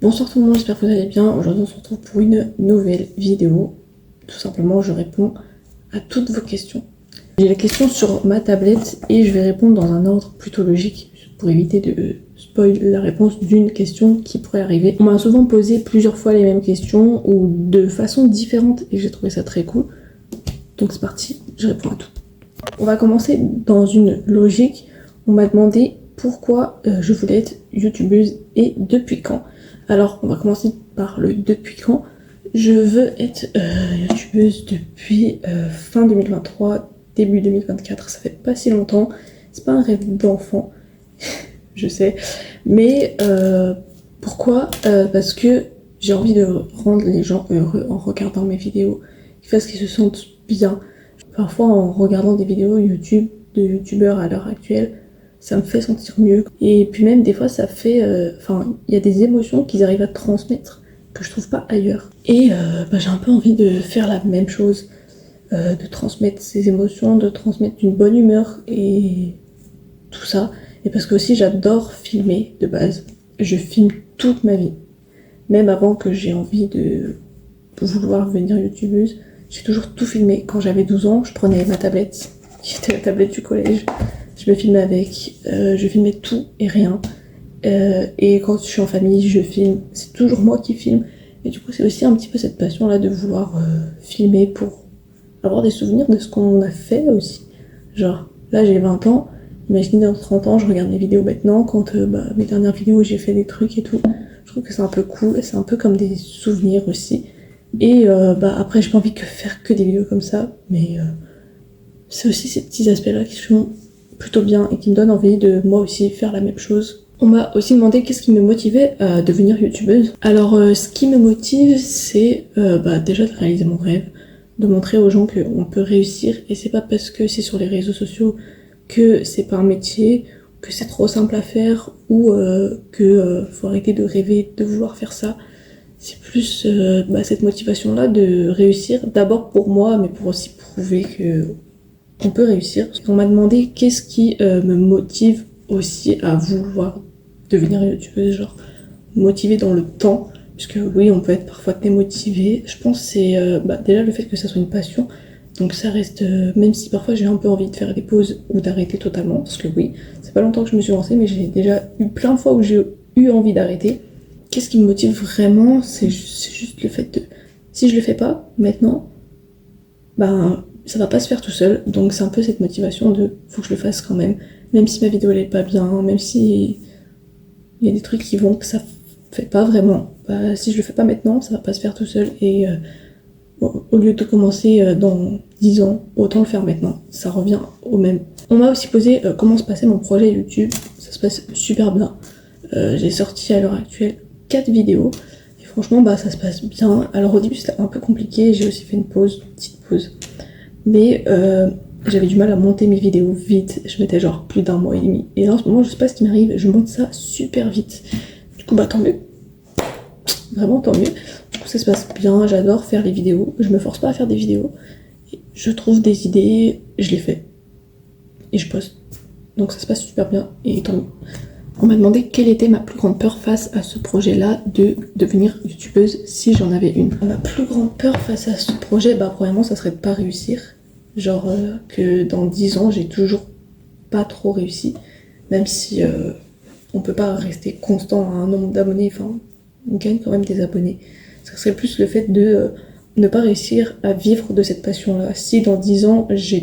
Bonsoir tout le monde, j'espère que vous allez bien. Aujourd'hui on se retrouve pour une nouvelle vidéo. Tout simplement je réponds à toutes vos questions. J'ai les questions sur ma tablette et je vais répondre dans un ordre plutôt logique pour éviter de spoil la réponse d'une question qui pourrait arriver. On m'a souvent posé plusieurs fois les mêmes questions ou de façon différente et j'ai trouvé ça très cool. Donc c'est parti, je réponds à tout. On va commencer dans une logique. On m'a demandé pourquoi je voulais être youtubeuse et depuis quand. Alors, on va commencer par le depuis quand. Je veux être youtubeuse depuis fin 2023, début 2024. Ça fait pas si longtemps. C'est pas un rêve d'enfant, je sais. Mais pourquoi parce que j'ai envie de rendre les gens heureux en regardant mes vidéos, qu'ils fassent qu'ils se sentent bien. Parfois, en regardant des vidéos YouTube de youtubeurs à l'heure actuelle, ça me fait sentir mieux. Et puis même des fois ça fait... il y a des émotions qu'ils arrivent à transmettre que je trouve pas ailleurs. Et j'ai un peu envie de faire la même chose, de transmettre ces émotions, de transmettre une bonne humeur et tout ça. Et parce que aussi j'adore filmer de base. Je filme toute ma vie. Même avant que j'ai envie de vouloir devenir youtubeuse, j'ai toujours tout filmé. Quand j'avais 12 ans, je prenais ma tablette, qui était la tablette du collège. Je me filmais avec, je filmais tout et rien. Et quand je suis en famille, je filme. C'est toujours moi qui filme. Et du coup, c'est aussi un petit peu cette passion-là de vouloir filmer pour avoir des souvenirs de ce qu'on a fait aussi. Genre, là j'ai 20 ans. Imaginez dans 30 ans, je regarde mes vidéos maintenant. Quand mes dernières vidéos, j'ai fait des trucs et tout. Je trouve que c'est un peu cool. C'est un peu comme des souvenirs aussi. Et après, j'ai pas envie de faire que des vidéos comme ça. Mais c'est aussi ces petits aspects-là qui sont plutôt bien et qui me donne envie de moi aussi faire la même chose. On m'a aussi demandé qu'est-ce qui me motivait à devenir youtubeuse. Alors ce qui me motive c'est déjà de réaliser mon rêve, de montrer aux gens qu'on peut réussir et c'est pas parce que c'est sur les réseaux sociaux que c'est pas un métier, que c'est trop simple à faire ou que faut arrêter de rêver, de vouloir faire ça. C'est plus cette motivation là de réussir d'abord pour moi mais pour aussi prouver que on peut réussir. On m'a demandé qu'est-ce qui me motive aussi à vouloir devenir youtubeuse, genre motivé dans le temps, puisque oui, on peut être parfois démotivé. Je pense que c'est déjà le fait que ça soit une passion, donc ça reste, même si parfois j'ai un peu envie de faire des pauses ou d'arrêter totalement, parce que oui, c'est pas longtemps que je me suis lancée, mais j'ai déjà eu plein de fois où j'ai eu envie d'arrêter. Qu'est-ce qui me motive vraiment, c'est juste le fait de, si je le fais pas maintenant, ça va pas se faire tout seul, donc c'est un peu cette motivation de faut que je le fasse quand même si ma vidéo elle est pas bien, même si il y a des trucs qui vont que ça fait pas vraiment, si je le fais pas maintenant, ça va pas se faire tout seul et au lieu de commencer dans 10 ans, autant le faire maintenant, ça revient au même. On m'a aussi posé comment se passait mon projet YouTube, ça se passe super bien. J'ai sorti à l'heure actuelle 4 vidéos et franchement ça se passe bien. Alors au début c'était un peu compliqué, j'ai aussi fait une petite pause. Mais j'avais du mal à monter mes vidéos vite, je mettais genre plus d'1 mois et demi. Et là en ce moment je sais pas ce qui m'arrive, je monte ça super vite. Du coup tant mieux, vraiment tant mieux. Du coup ça se passe bien, j'adore faire les vidéos, je me force pas à faire des vidéos. Je trouve des idées, je les fais. Et je poste. Donc ça se passe super bien et tant mieux. On m'a demandé quelle était ma plus grande peur face à ce projet-là de devenir youtubeuse si j'en avais une. Ma plus grande peur face à ce projet, premièrement ça serait de pas réussir. Genre que dans 10 ans j'ai toujours pas trop réussi, même si on peut pas rester constant à un nombre d'abonnés, on gagne quand même des abonnés. Ça serait plus le fait de ne pas réussir à vivre de cette passion-là. Si dans 10 ans je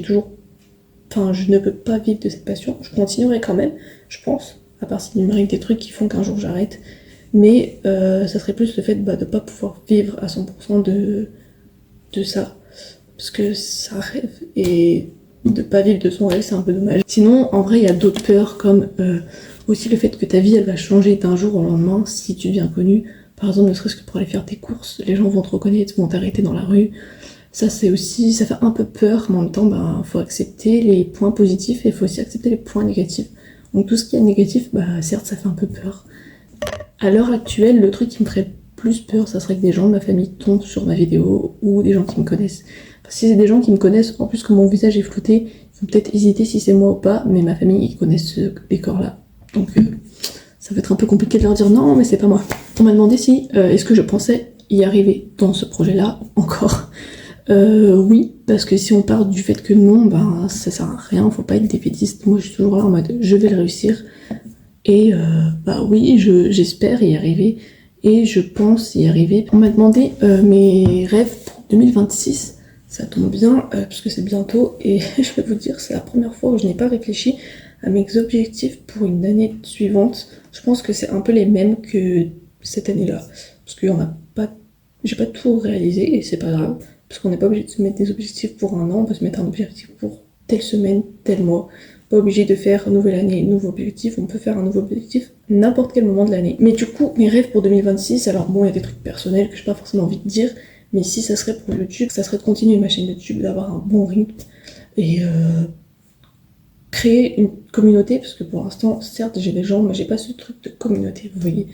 ne peux pas vivre de cette passion, je continuerai quand même, je pense, à part s'il m'arrive des trucs qui font qu'un jour j'arrête. Mais ça serait plus le fait de pas pouvoir vivre à 100% de ça. Parce que ça rêve et de pas vivre de son rêve c'est un peu dommage. Sinon en vrai il y a d'autres peurs comme aussi le fait que ta vie elle va changer d'un jour au lendemain si tu deviens connu. Par exemple ne serait-ce que pour aller faire tes courses, les gens vont te reconnaître, vont t'arrêter dans la rue. Ça fait un peu peur, mais en même temps faut accepter les points positifs et il faut aussi accepter les points négatifs. Donc tout ce qui est négatif, certes ça fait un peu peur. À l'heure actuelle, le truc qui me ferait plus peur, ça serait que des gens de ma famille tombent sur ma vidéo ou des gens qui me connaissent. Si c'est des gens qui me connaissent, en plus que mon visage est flouté, ils vont peut-être hésiter si c'est moi ou pas, mais ma famille, ils connaissent ce décor-là. Donc ça va être un peu compliqué de leur dire non, mais c'est pas moi. On m'a demandé si est-ce que je pensais y arriver dans ce projet-là encore. Oui, parce que si on part du fait que non, ben ça sert à rien, faut pas être défaitiste. Moi je suis toujours là en mode je vais le réussir. Et bah oui, j'espère y arriver et je pense y arriver. On m'a demandé mes rêves pour 2026. Ça tombe bien puisque c'est bientôt et je vais vous dire, c'est la première fois où je n'ai pas réfléchi à mes objectifs pour une année suivante. Je pense que c'est un peu les mêmes que cette année-là parce qu'il y en a pas, j'ai pas tout réalisé et c'est pas grave parce qu'on n'est pas obligé de se mettre des objectifs pour un an, on peut se mettre un objectif pour telle semaine, tel mois. Pas obligé de faire nouvelle année, nouveau objectif, on peut faire un nouveau objectif n'importe quel moment de l'année. Mais du coup, mes rêves pour 2026, alors bon, il y a des trucs personnels que j'ai pas forcément envie de dire, mais si ça serait pour YouTube, ça serait de continuer ma chaîne YouTube, d'avoir un bon rythme et créer une communauté, parce que pour l'instant, certes, j'ai des gens, mais j'ai pas ce truc de communauté, vous voyez,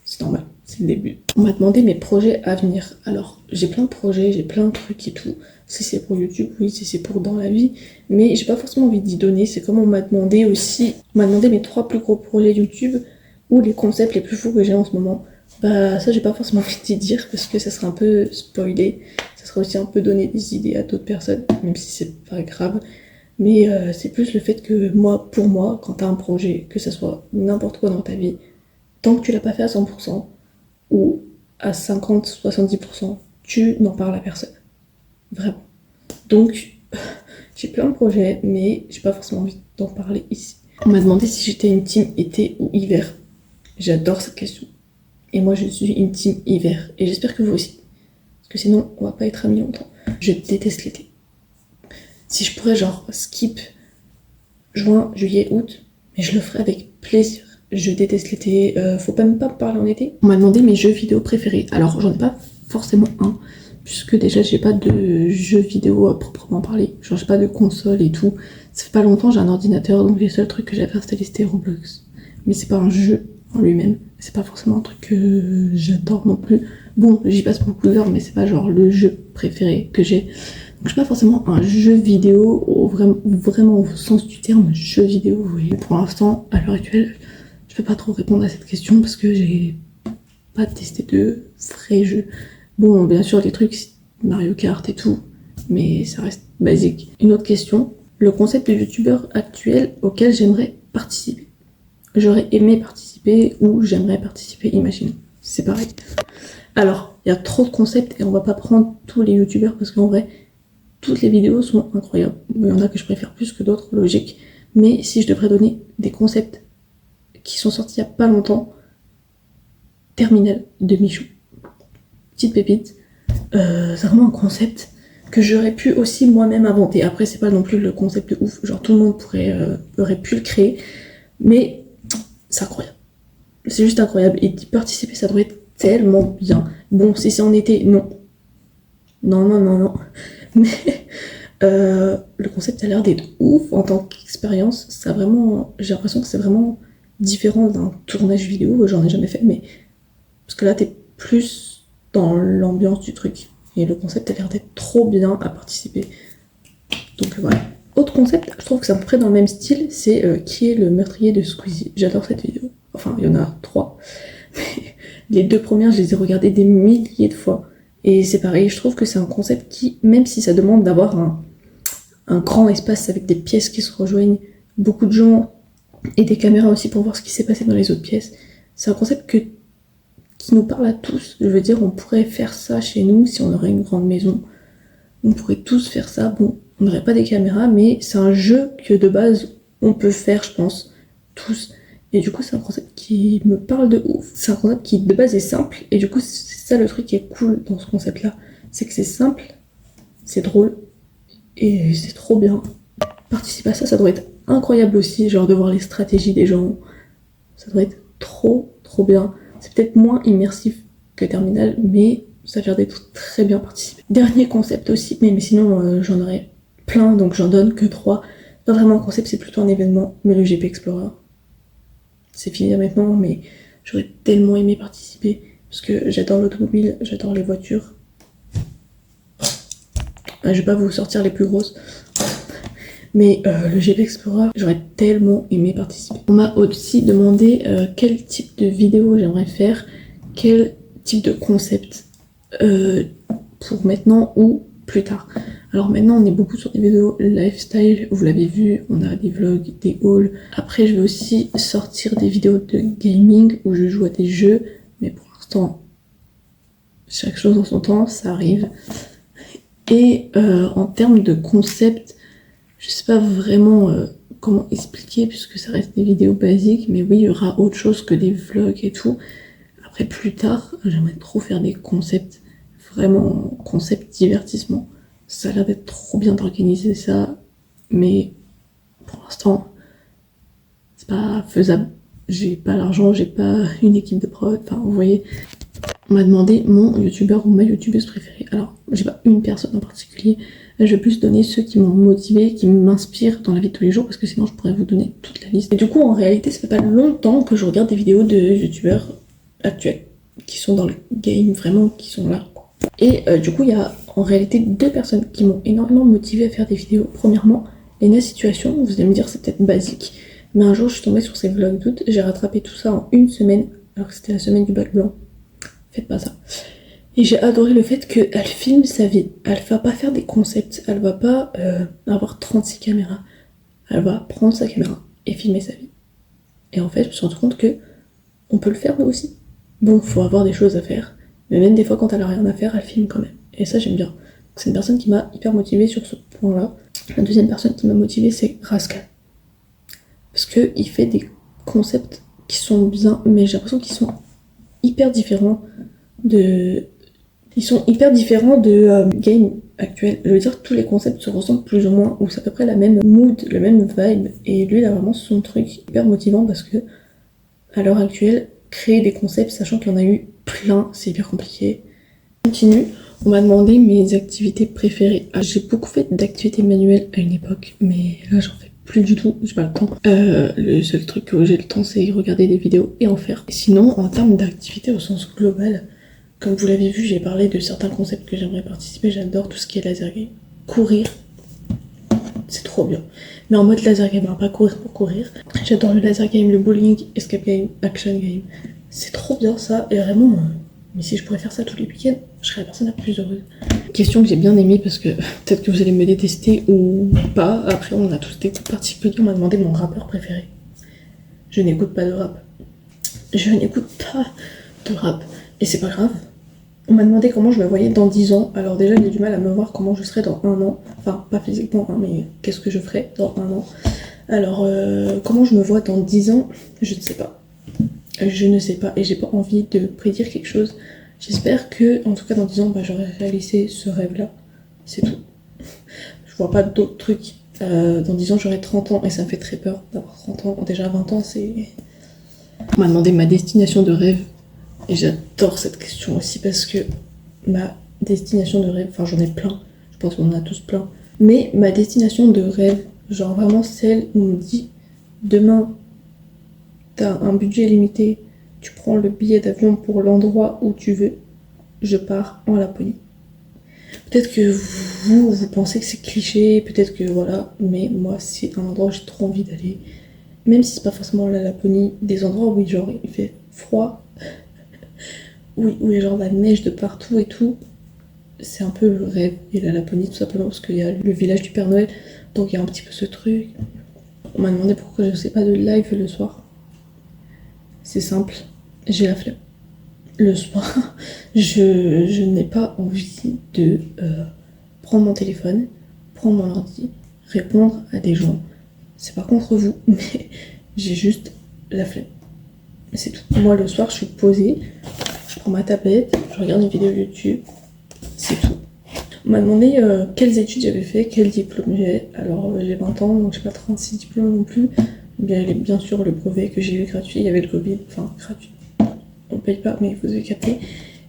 c'est normal, c'est le début. On m'a demandé mes projets à venir. Alors, j'ai plein de projets, j'ai plein de trucs et tout. Si c'est pour YouTube, oui, si c'est pour dans la vie, mais j'ai pas forcément envie d'y donner. C'est comme on m'a demandé aussi, on m'a demandé mes 3 plus gros projets YouTube ou les concepts les plus fous que j'ai en ce moment. Bah ça j'ai pas forcément envie d'y dire parce que ça serait un peu spoilé, ça serait aussi un peu donner des idées à d'autres personnes, même si c'est pas grave. Mais c'est plus le fait que moi, pour moi, quand t'as un projet, que ça soit n'importe quoi dans ta vie, tant que tu l'as pas fait à 100% ou à 50-70%, tu n'en parles à personne. Vraiment. Donc, j'ai plein de projets, mais j'ai pas forcément envie d'en parler ici. On m'a demandé si j'étais une team été ou hiver. J'adore cette question. Et moi, je suis une team hiver. Et j'espère que vous aussi. Parce que sinon, on va pas être amis longtemps. Je déteste l'été. Si je pourrais, genre, skip juin, juillet, août, mais je le ferais avec plaisir. Je déteste l'été. Faut pas même pas me parler en été. On m'a demandé mes jeux vidéo préférés. Alors, j'en ai pas forcément un. Puisque déjà j'ai pas de jeux vidéo à proprement parler, genre j'ai pas de console et tout. Ça fait pas longtemps, j'ai un ordinateur, donc les seuls trucs que j'avais installés c'était Roblox. Mais c'est pas un jeu en lui-même, c'est pas forcément un truc que j'adore non plus. Bon, j'y passe beaucoup d'heures, mais c'est pas genre le jeu préféré que j'ai. Donc j'ai pas forcément un jeu vidéo vraiment au sens du terme jeu vidéo, vous voyez. Pour l'instant, à l'heure actuelle, je peux pas trop répondre à cette question parce que j'ai pas testé de vrais jeux. Bon, bien sûr, les trucs, Mario Kart et tout, mais ça reste basique. Une autre question, le concept de youtubeur actuel auquel j'aimerais participer. J'aurais aimé participer ou j'aimerais participer, imagine. C'est pareil. Alors, il y a trop de concepts et on va pas prendre tous les youtubeurs parce qu'en vrai, toutes les vidéos sont incroyables. Il y en a que je préfère plus que d'autres, logique. Mais si je devrais donner des concepts qui sont sortis il y a pas longtemps, Terminal de Michou. Petite pépite, c'est vraiment un concept que j'aurais pu aussi moi-même inventer. Après, c'est pas non plus le concept de ouf, genre tout le monde aurait pu le créer, mais c'est incroyable. C'est juste incroyable, et d'y participer, ça devrait être tellement bien. Bon, si c'est en été, non. Non. Mais le concept a l'air d'être ouf en tant qu'expérience. Ça vraiment, j'ai l'impression que c'est vraiment différent d'un tournage vidéo, j'en ai jamais fait, mais parce que là, t'es plus dans l'ambiance du truc. Et le concept a l'air d'être trop bien à participer. Donc voilà. Autre concept, je trouve que c'est à peu près dans le même style, c'est qui est le meurtrier de Squeezie. J'adore cette vidéo. Enfin, il y en a 3. Mais les 2 premières, je les ai regardées des milliers de fois. Et c'est pareil, je trouve que c'est un concept qui, même si ça demande d'avoir un grand espace avec des pièces qui se rejoignent, beaucoup de gens et des caméras aussi pour voir ce qui s'est passé dans les autres pièces, c'est un concept qui nous parle à tous. Je veux dire, on pourrait faire ça chez nous si on aurait une grande maison. On pourrait tous faire ça. Bon, on n'aurait pas des caméras, mais c'est un jeu que de base, on peut faire, je pense, tous. Et du coup, c'est un concept qui me parle de ouf. C'est un concept qui, de base, est simple. Et du coup, c'est ça le truc qui est cool dans ce concept-là. C'est que c'est simple, c'est drôle, et c'est trop bien. Participer à ça, ça doit être incroyable aussi, genre de voir les stratégies des gens. Ça doit être trop bien. C'est peut-être moins immersif que Terminal, mais ça a l'air d'être très bien participé. Dernier concept aussi, mais sinon j'en aurais plein, donc j'en donne que 3. Pas vraiment un concept, c'est plutôt un événement, mais le GP Explorer. C'est fini maintenant, mais j'aurais tellement aimé participer, parce que j'adore l'automobile, j'adore les voitures. Je vais pas vous sortir les plus grosses, mais le GP Explorer, j'aurais tellement aimé participer. On m'a aussi demandé quel type de vidéo j'aimerais faire quel type de concept pour maintenant ou plus tard. Alors maintenant on est beaucoup sur des vidéos lifestyle, vous l'avez vu, on a des vlogs, des hauls. Après je vais aussi sortir des vidéos de gaming où je joue à des jeux, mais pour l'instant chaque chose en son temps, ça arrive. Et en termes de concept, je sais pas vraiment comment expliquer puisque ça reste des vidéos basiques, mais oui il y aura autre chose que des vlogs et tout. Après plus tard, j'aimerais trop faire des concepts, vraiment concept divertissement. Ça a l'air d'être trop bien d'organiser ça, mais pour l'instant, c'est pas faisable. J'ai pas l'argent, j'ai pas une équipe de prod, enfin vous voyez. On m'a demandé mon youtubeur ou ma youtubeuse préférée. Alors, j'ai pas une personne en particulier, je vais plus donner ceux qui m'ont motivé, qui m'inspirent dans la vie de tous les jours, parce que sinon je pourrais vous donner toute la liste. Et du coup, en réalité, ça fait pas longtemps que je regarde des vidéos de youtubeurs actuels, qui sont dans le game, vraiment, qui sont là. Et du coup, il y a en réalité 2 personnes qui m'ont énormément motivée à faire des vidéos. Premièrement, Lena Situation, vous allez me dire c'est peut-être basique, mais un jour je suis tombée sur ses vlogs d'août, j'ai rattrapé tout ça en une semaine, alors que c'était la semaine du bac blanc. Faites pas ça. Et j'ai adoré le fait qu'elle filme sa vie. Elle va pas faire des concepts, elle va pas avoir 36 caméras. Elle va prendre sa caméra et filmer sa vie. Et en fait, je me suis rendu compte que on peut le faire nous aussi. Bon, faut avoir des choses à faire. Mais même des fois, quand elle a rien à faire, elle filme quand même. Et ça, j'aime bien. C'est une personne qui m'a hyper motivée sur ce point-là. La deuxième personne qui m'a motivée, c'est Rascal. Parce qu'il fait des concepts qui sont bien, mais j'ai l'impression qu'ils sont hyper différents de... Ils sont hyper différents de game actuel. Je veux dire, tous les concepts se ressemblent plus ou moins, ou c'est à peu près la même mood, le même vibe. Et lui, il a vraiment son truc hyper motivant parce que, à l'heure actuelle, créer des concepts, sachant qu'il y en a eu plein, c'est hyper compliqué. Continue, on m'a demandé mes activités préférées. J'ai beaucoup fait d'activités manuelles à une époque, mais là j'en fais plus du tout, j'ai pas le temps. Le seul truc où j'ai le temps, c'est regarder des vidéos et en faire. Sinon, en termes d'activités au sens global, comme vous l'avez vu, j'ai parlé de certains concepts que j'aimerais participer. J'adore tout ce qui est laser game. Courir, c'est trop bien. Mais en mode laser game, hein, pas courir pour courir. J'adore le laser game, le bowling, escape game, action game. C'est trop bien ça, et vraiment, mais si je pourrais faire ça tous les week-ends, je serais la personne la plus heureuse. Question que j'ai bien aimée parce que peut-être que vous allez me détester ou pas. Après, on a tous des goûts particuliers. On m'a demandé mon rappeur préféré. Je n'écoute pas de rap. Je n'écoute pas de rap. Et c'est pas grave. On m'a demandé comment je me voyais dans 10 ans. Alors déjà, j'ai du mal à me voir comment je serais dans 1 an. Enfin, pas physiquement, hein, mais qu'est-ce que je ferais dans 1 an. Alors, comment je me vois dans 10 ans, je ne sais pas. Je ne sais pas. Et j'ai pas envie de prédire quelque chose. J'espère que, en tout cas, dans 10 ans, j'aurai réalisé ce rêve-là. C'est tout. Je vois pas d'autres trucs. Dans 10 ans, j'aurai 30 ans et ça me fait très peur d'avoir 30 ans. Déjà, 20 ans, c'est... On m'a demandé ma destination de rêve. Et j'adore cette question aussi parce que ma destination de rêve, enfin j'en ai plein, je pense qu'on en a tous plein, mais ma destination de rêve, genre vraiment celle où on me dit demain t'as un budget limité, tu prends le billet d'avion pour l'endroit où tu veux, je pars en Laponie. Peut-être que vous pensez que c'est cliché, peut-être que voilà, mais moi c'est un endroit où j'ai trop envie d'aller, même si c'est pas forcément la Laponie, des endroits où genre il fait froid, où il y a genre la neige de partout et tout, c'est un peu le rêve. Et la Laponie tout simplement parce qu'il y a le village du Père Noël, donc il y a un petit peu ce truc. On m'a demandé pourquoi je sais pas de live le soir. C'est simple, j'ai la flemme. Le soir, je n'ai pas envie de prendre mon téléphone, prendre mon ordi, répondre à des gens. C'est pas contre vous, mais j'ai juste la flemme. C'est tout. Moi le soir je suis posée, je prends ma tablette, je regarde une vidéo YouTube, c'est tout. On m'a demandé quelles études j'avais fait, quel diplôme j'ai. Alors j'ai 20 ans, donc j'ai pas 36 diplômes non plus. Bien sûr le brevet que j'ai eu gratuit, il y avait le Covid, enfin gratuit. On paye pas, mais vous avez capté.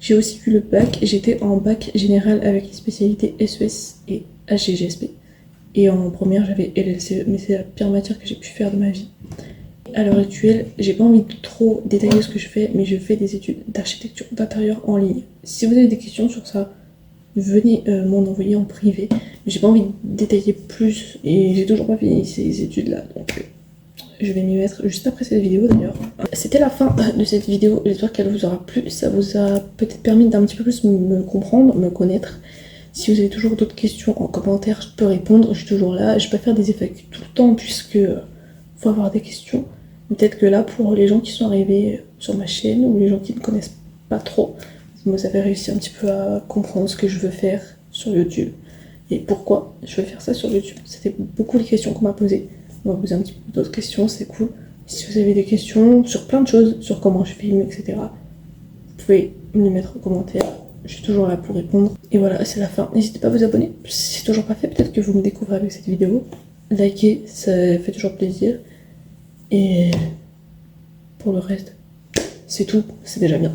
J'ai aussi eu le bac, j'étais en bac général avec les spécialités SES et HGGSP. Et en première j'avais LLCE, mais c'est la pire matière que j'ai pu faire de ma vie. À l'heure actuelle, j'ai pas envie de trop détailler ce que je fais, mais je fais des études d'architecture d'intérieur en ligne. Si vous avez des questions sur ça, venez m'en envoyer en privé. J'ai pas envie de détailler plus, et j'ai toujours pas fini ces études-là, donc je vais m'y mettre juste après cette vidéo d'ailleurs. C'était la fin de cette vidéo, j'espère qu'elle vous aura plu, ça vous a peut-être permis d'un petit peu plus me comprendre, me connaître. Si vous avez toujours d'autres questions en commentaire, je peux répondre, je suis toujours là. Je peux faire des FAQ tout le temps puisque faut avoir des questions. Peut-être que là, pour les gens qui sont arrivés sur ma chaîne ou les gens qui ne connaissent pas trop, vous avez réussi un petit peu à comprendre ce que je veux faire sur YouTube et pourquoi je veux faire ça sur YouTube. C'était beaucoup les questions qu'on m'a posées. On va poser un petit peu d'autres questions, c'est cool. Si vous avez des questions sur plein de choses, sur comment je filme, etc., vous pouvez me les mettre en commentaire. Je suis toujours là pour répondre. Et voilà, c'est la fin. N'hésitez pas à vous abonner si c'est toujours pas fait. Peut-être que vous me découvrez avec cette vidéo. Likez, ça fait toujours plaisir. Et pour le reste, c'est tout. C'est déjà bien.